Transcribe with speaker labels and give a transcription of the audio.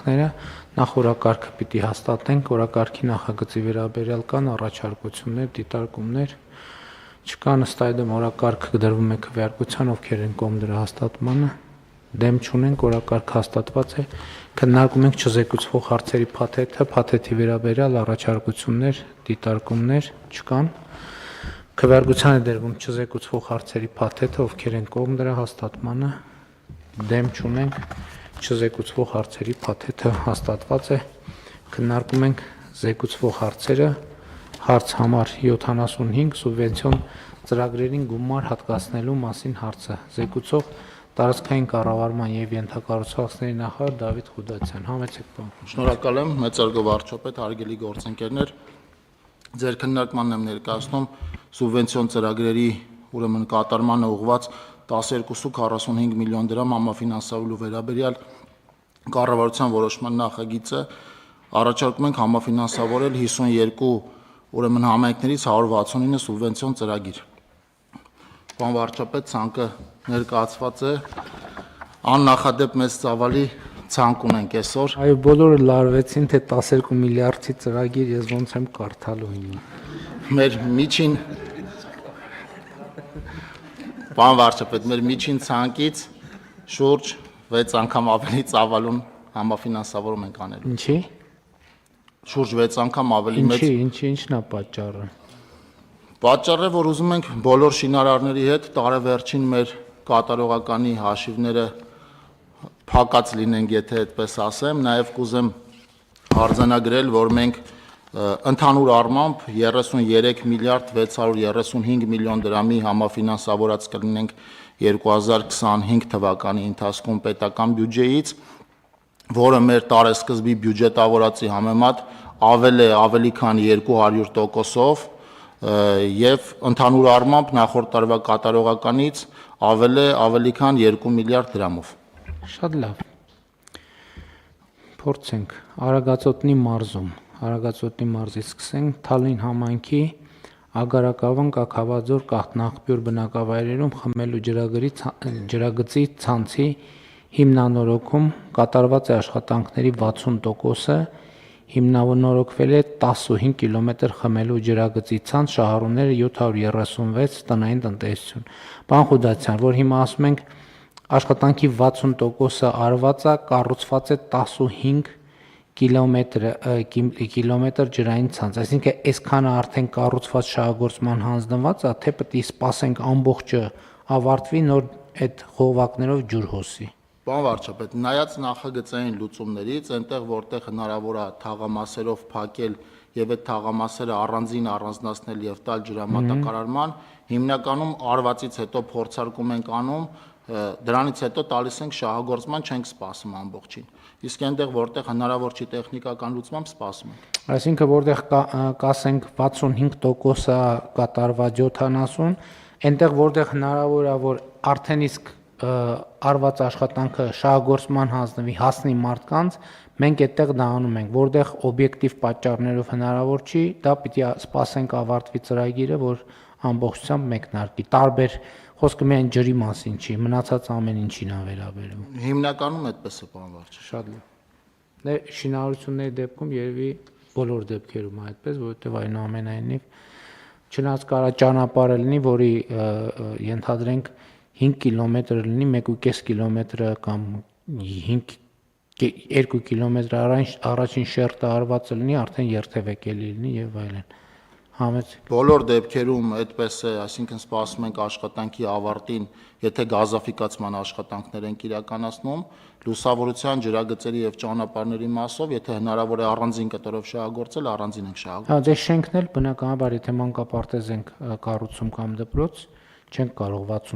Speaker 1: աշխատանքները, նախ օրակարգը պիտի հաստատենք, օրակարգի նախագծի վերաբերյալ կան առաջարկություններ, դիտարկումներ, չկան ըստ այդմ օրակարգը դրվում է քվեարկության, ովքեր են կողմ դրա հաստատմանը, դեմ չունենք, օրակարգ հաստատված է, քննարկում ենք չզեկուցվող հարցերի փաթեթը, փաթեթի վերաբերյալ առաջարկություններ, դիտարկումներ չկան, քվեարկության է դրվում չզեկուցվող հարցերի փաթեթը, ովքեր են կողմ դրա հաստատմանը, դեմ չունենք, չզեկուցվող հարցերի փաթեթը հաստատված է, քննարկում ենք զեկուցվող հարցերը, հարց համար 75 սուբվենցիոն ծրագրերին գումար հատկացնելու մասին հարցը, զեկուցող տարածքային կառավարման և ենթակառուցվածքների նախարար Դավիթ Ղուդացյան, համեցեք պարոն։
Speaker 2: Շնորհակալ եմ, մեծարգո վարչապետ, հարգելի գործընկերներ, ձեր քննարկմանն եմ ներկայացնում սուբվենցիոն ծրագրերի ուրեմն կատարմանը ուղղված 12.45 միլիոն դրամ համաֆինանսավորելու վերաբերյալ կառավարության որոշման նախագիծը, առաջարկում ենք համաֆինանսավորել 52 ուրեմն համայնքներից 169 սուբվենցիոն ծրագիր։ Պարոն վարչապետ, ցանկը ներկայացված է, աննախադեպ մեծ ծավալի ցանկ ունենք այսօր։
Speaker 1: Այո, բոլորը լարվեցին, թե 12 միլիարդի ծրագիր, ես ոնց եմ կարդալու հիմա։
Speaker 2: Մեր միջին Պարոն վարչապետ, մեր միջին ցանկից շուրջ 6 անգամ ավելի ծավալուն համաֆինանսավորում ենք անելու։
Speaker 1: Ինչի՞։
Speaker 2: Շուրջ 6 անգամ ավելի մեծ։
Speaker 1: Ինչն է պատճառը։
Speaker 2: Պատճառը, որ ուզում ենք բոլոր շինարարների հետ տարեվերջին մեր կատարողականի հաշիվները փակած լինենք, եթե այդպես ասեմ, նաև կուզեմ արձանագրել, որ մենք ընդհանուր առմամբ 33 միլիարդ 635 միլիոն դրամի համաֆինանսավորած կլինենք 2025 թվականի ընթացքում պետական բյուջեից, որը մեր տարեսկզբի բյուջետավորածի համեմատ ավելի քան 200%-ով եւ ընդհանուր առմամբ նախորդ տարվա կատարողականից ավելի քան 2 միլիարդ դրամով։
Speaker 1: Շատ լավ։ Փորձենք Արագածոտնի մարզից սկսենք, Թալին համայնքի Ագարակավան, Կաքավաձոր, Կաթնաղբյուր բնակավայրերում խմելու ջրագծի ցանցի հիմնանորոգում կատարված է աշխատանքների 60%-ը, հիմնանորոգվել է 15 կիլոմետր խմելու ջրագծի ցանց, շահառուները 736 տնային տնտեսություն։ Պարոն Ղուդացյան, որ հիմա ասում ենք աշխատանքի 60%-ը արված է, կառուցված է 15 կիլոմետր ջրային ցանց, այսինքն այսքանը արդեն կառուցված շահագործման հանձնված է, թե պետք է սպասենք ամբողջը ավարտվի, նոր այդ խողովակներով ջուր հոսի։
Speaker 2: Պարոն վարչապետ, նայած նախագծային լուծումներից, այնտեղ որտեղ հնարավոր է թաղամասերով փակել եւ այդ թաղամասերը առանձին առանձնացնել եւ տալ ջրամատակարարման, հիմնականում արվածից հետո փորձարկում ենք անում, դրանից հետո տալիս ենք շահագործման, չենք սպասում ամբողջին։ Իսկ այնտեղ որտեղ հնարավոր չի տեխնիկական լուծմամբ սպասում ենք։
Speaker 1: Այսինքն որտեղ կասենք 65%-ը կատարված 70, այնտեղ որտեղ հնարավոր է որ արդեն իսկ արված աշխատանքը շահագործման հանձնվի, հասնի մարդկանց, մենք այդտեղ դա անում ենք, որտեղ օբյեկտիվ պատճառներով հնարավոր չի, դա պիտի սպասենք ավարտվի ծրագիրը, որ ամբողջությամբ մեկնարկի։ Տարբեր խոսքը միայն ջրի մասին չի, մնացած ամեն ինչին է վերաբերում։
Speaker 2: Հիմնականում այդպես է, պարոն վարչապետ։
Speaker 1: Շատ լավ։ Դե շինարարությունների դեպքում երևի բոլոր դեպքերում է այդպես, որովհետև այնուամենայնիվ չնայած կարա ճանապարհը լինի, որի ենթադրենք 5 կիլոմետր լինի, 1.5 կիլոմետրը կամ 2 կիլոմետր առաջին շերտը արվածը լինի, արդեն երթևեկելի լինի եւ այլն։ Համեցեք։
Speaker 2: Բոլոր դեպքերում այդպես է, այսինքն սպասում ենք աշխատանքի ավարտին, եթե գազաֆիկացման աշխատանքներ ենք իրականացնում, լուսավորության, ջրագծերի եւ ճանապարհների մասով, եթե հնարավոր է առանձին կտորով շահագործել, առանձին ենք շահագործել։
Speaker 1: Հա, դե շենքն էլ բնականաբար, եթե մանկապարտեզ ենք կառուցում կամ դպրոց, չենք կարող 60